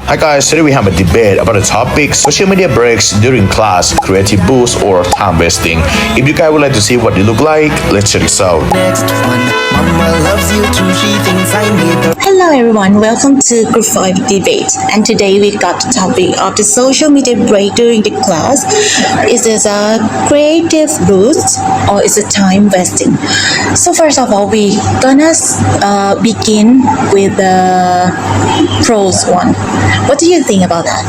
Hi guys, today we have a debate about the topic social media breaks during class, creative boost or time wasting. If you guys would like to see what they look like, let's check this out. Next one, Mama loves you too. She thinks I need her. Hello everyone, welcome to Group 5 Debate. And today we got the topic of the social media break during the class. Is this a creative boost or is it time wasting? So first of all, we gonna begin with the pros one. What do you think about that?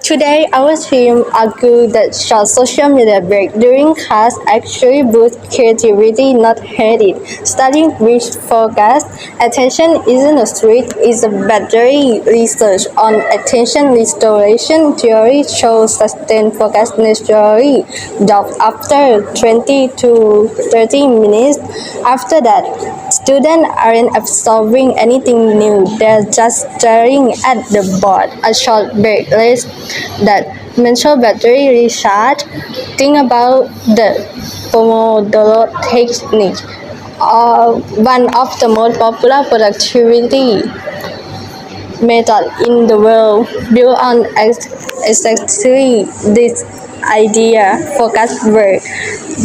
Today, our team argued that short social media break during class actually boosts creativity, not hurt it. Studying which focused attention isn't a switch, is a battery. Research on attention restoration theory shows sustained focus naturally drops after 20 to 30 minutes. After that, students aren't absorbing anything new, they're just staring at the board. A short break lets that mental battery recharge. Think about the Pomodoro technique, one of the most popular productivity method in the world, built on exactly this idea: focus work,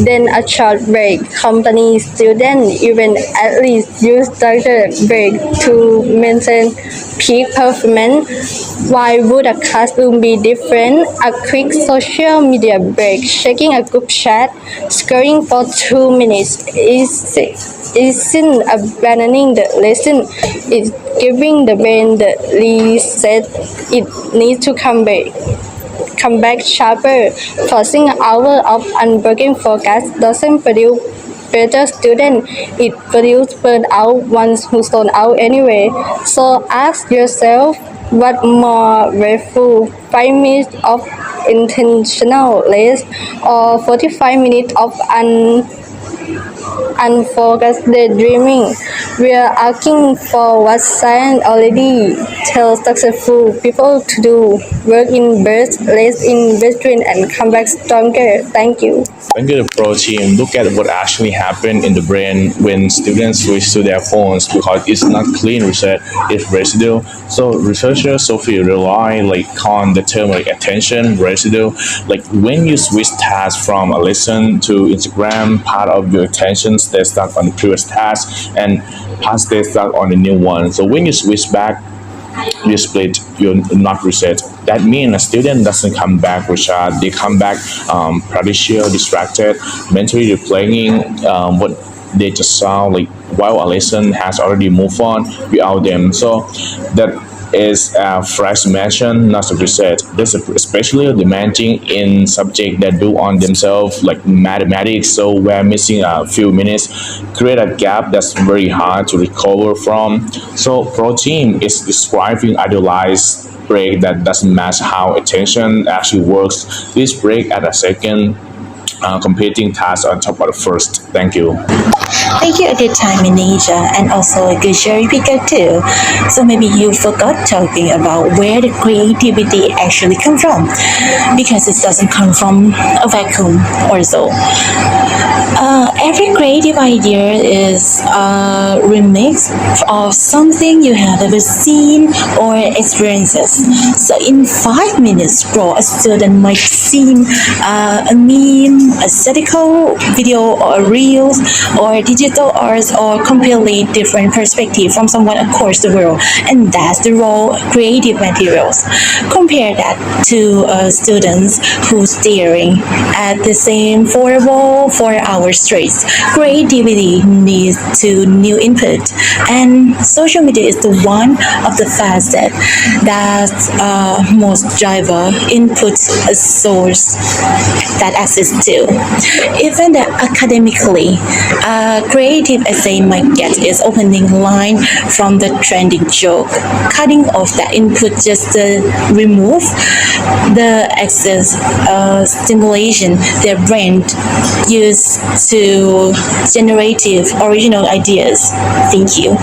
then a short break. Companies, students, even athletes use structured break to maintain peak performance. Why would a classroom be different? A quick social media break, checking a group chat, scrolling for 2 minutes isn't abandoning the lesson. It's giving the brain the reset it needs to come back sharper. Forcing an hour of unbroken focus doesn't produce better students, it produces burnout ones who zone out anyway. So ask yourself, what more grateful, 5 minutes of intentional rest or 45 minutes of unfocused daydreaming? We are asking for what science already tells successful people to do: work in bursts, rest in between, and come back stronger. Thank you. When you the pro team, look at what actually happened in the brain when students switch to their phones because it's not clean reset, it's residue. So researchers Sophie rely on the term attention residue. Like when you switch tasks from a lesson to Instagram, part of your attention stays stuck on the previous task and part stays stuck on the new one. So when you switch back, you split, you're not reset. That means a student doesn't come back recharged, they come back pretty sure distracted, mentally replaying what they just saw, while a lesson has already moved on without them. So that is a fresh mention, not a reset. This is especially demanding in subjects that do on themselves, like mathematics. So we're missing a few minutes, create a gap that's very hard to recover from. So pro team is describing idealized break that doesn't match how attention actually works. This break at a second completing tasks on top of the first. Thank you. Thank you, a good time in Asia, and also a good cherry picker too. So maybe you forgot talking about where the creativity actually come from, because it doesn't come from a vacuum or so. Every creative idea is a remix of something you have ever seen or experiences. So in 5 minutes, bro, a student might see a meme, a statical video or reels or digital arts or completely different perspective from someone across the world, and that's the raw creative materials. Compare that to students who staring at the same four wall for hours straight. Creativity needs to new input, and social media is the one of the fastest that most driver input source that access to. Even academically, creative essay might get its opening line from the trending joke. Cutting off that input just to remove the excess stimulation their brain use to generative original ideas. Thank you.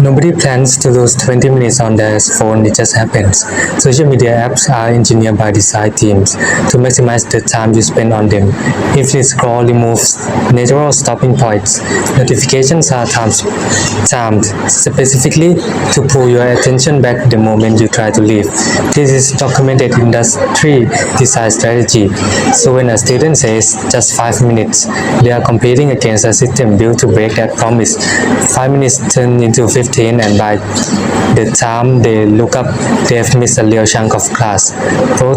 Nobody plans to lose 20 minutes on their phone, it just happens. Social media apps are engineered by design teams to maximize the time you spend on them. Infinite scroll removes natural stopping points. Notifications are timed specifically to pull your attention back the moment you try to leave. This is documented industry design strategy. So when a student says just 5 minutes, they are competing against a system built to break that promise. 5 minutes turn into 15, and by the time they look up, they've missed a real chunk of class. Pro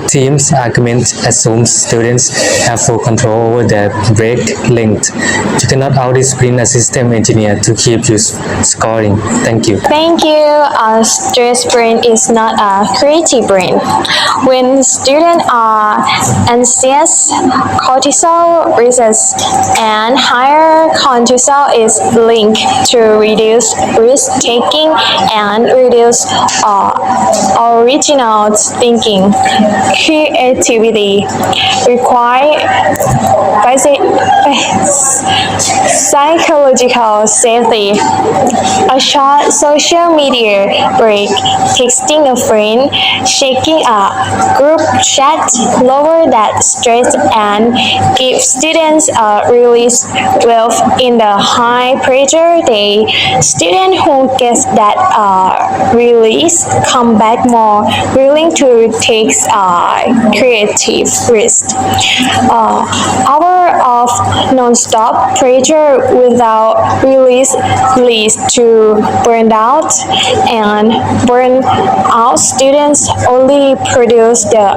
teams argument assumes students have full control over their break length. You cannot out-discipline a system engineer to keep you scoring. Thank you. Thank you. A stress brain is not a creative brain. When students are anxious, cortisol rises, and higher cortisol is linked to reduce risk-taking and reduce original thinking. Creativity requires psychological safety. A short social media break, texting a friend, checking a group chat lower that stress and give students a release valve in the high pressure day. Students who get that release come back more willing to take creative risk. Hour of non-stop pressure without release leads to burnout, and burnout students only produce the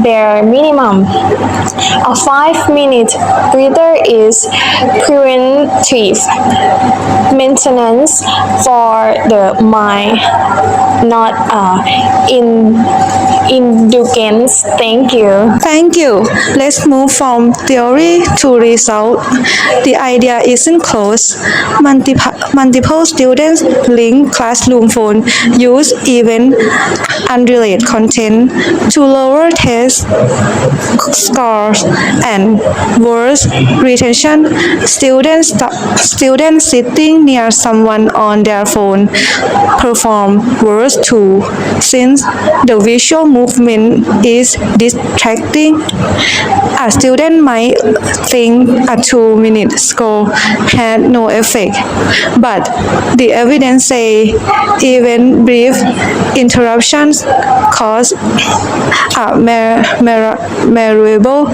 bare minimum. A 5-minute breather is preventive maintenance for the mind, not indulgence. Thank you. Thank you. Let's move from theory to result. The idea isn't close. Multiple students link classroom phone use even unrelated content to lower test scores and worse retention. Students sitting near someone on their phone perform worse too, since the visual movement is distracting. A student might think a 2-minute scroll had no effect, but the evidence say even brief interruptions cause a measurable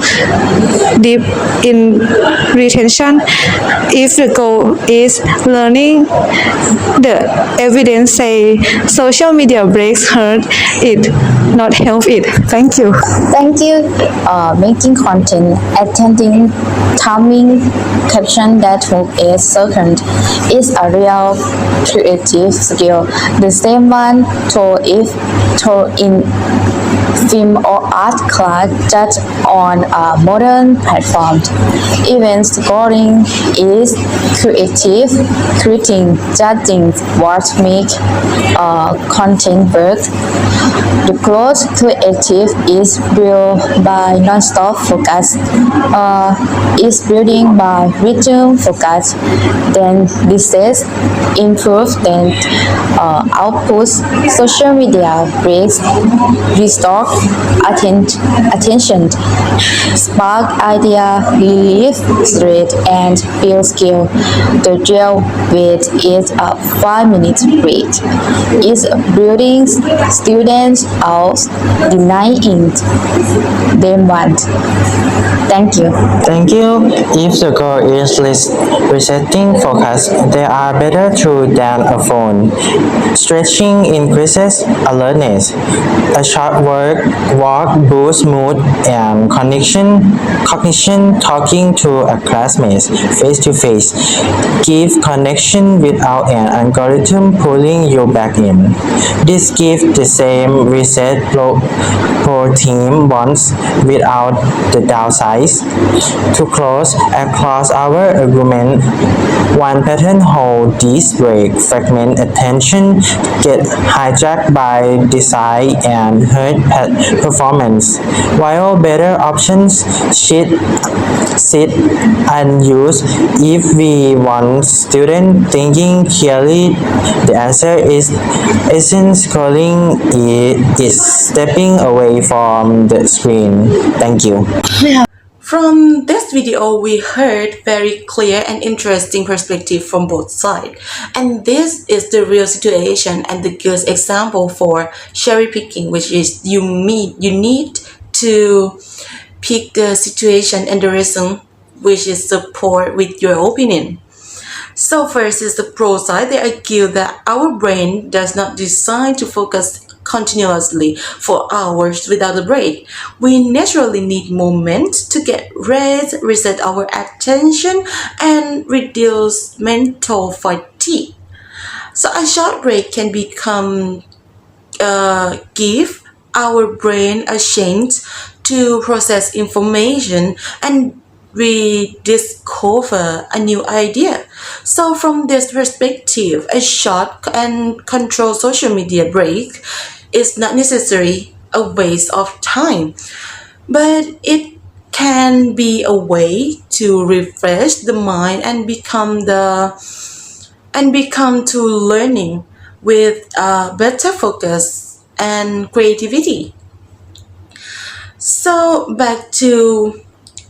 dip in retention. If the goal is learning, the evidence say social media breaks hurt it, not help it. Thank you. Thank you. Making content, attending, timing, caption that hook is second is a real creative skill. The same one taught in film or art class just on a modern platform. Event scoring is creative, creating, judging what make content work. The close creative is built by non-stop focus, is building by rhythm focus, then research, improve, then outputs. Social media breaks, restore attention, spark idea, relief thread, and build skill. The real weight is a 5-minute break. Is building students out, denying them want. Thank you. Thank you. If the goal is resetting focus, there are better tools than a phone. Stretching increases alertness. A short walk boosts mood and cognition. Talking to a classmate face to face give connection without an algorithm pulling you back in. This gives the same reset pro team wants without the downside. To close across our argument, one pattern holds this break, fragment attention, get hijacked by design and hurt performance, while better options should sit unused. If we want student thinking clearly, the answer isn't scrolling, it is stepping away from the screen. Thank you. From this video, we heard very clear and interesting perspective from both sides. And this is the real situation and the good example for cherry picking, which is you need to pick the situation and the reason which is support with your opinion. So first is the pro side. They argue that our brain does not design to focus continuously for hours without a break. We naturally need moments to get rest, reset our attention, and reduce mental fatigue. So a short break can give our brain a chance to process information and rediscover a new idea. So from this perspective, a short and controlled social media break is not necessarily a waste of time, but it can be a way to refresh the mind and become to learning with better focus and creativity. So back to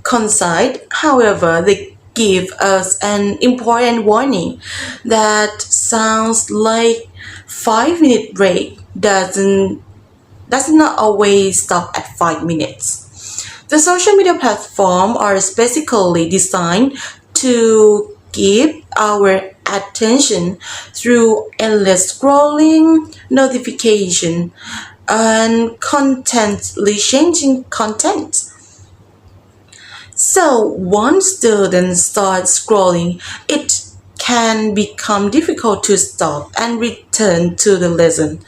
concise, however, they give us an important warning that sounds like 5-minute break does not always stop at 5 minutes. The social media platforms are specifically designed to keep our attention through endless scrolling, notification, and constantly changing content. So once students start scrolling, it can become difficult to stop and return to the lesson.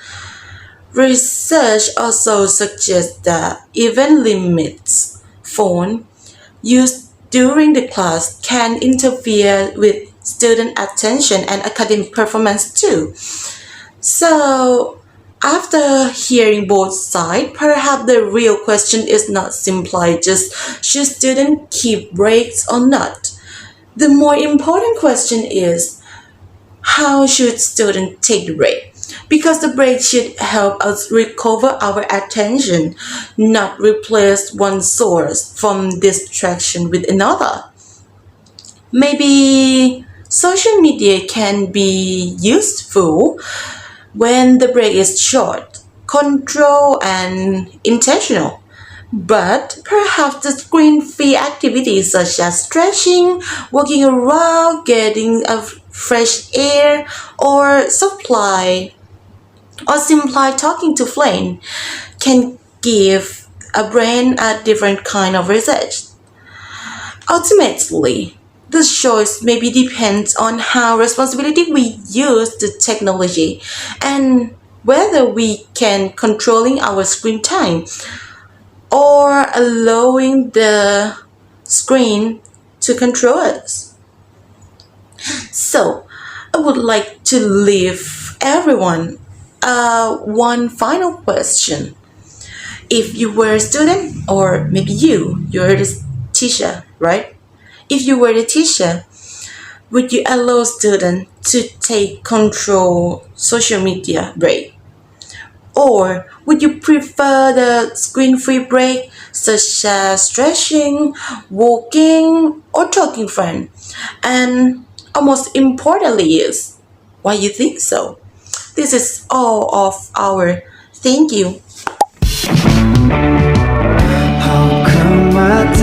Research also suggests that even limits phone use during the class can interfere with student attention and academic performance too. So after hearing both sides, perhaps the real question is not simply just should students keep breaks or not. The more important question is how should students take the break? Because the break should help us recover our attention, not replace one source from distraction with another. Maybe social media can be useful when the break is short, controlled, and intentional. But perhaps the screen-free activities such as stretching, walking around, getting a fresh air, or simply talking to friends can give a brain a different kind of research. Ultimately, the choice maybe depends on how responsibility we use the technology and whether we can controlling our screen time or allowing the screen to control us. So, I would like to leave everyone one final question. If you were a student, or maybe you're the teacher, right? If you were the teacher, would you allow students to take control social media break? Or would you prefer the screen-free break such as stretching, walking, or talking friend? And most importantly is why you think so. This is all of our thank you. How come I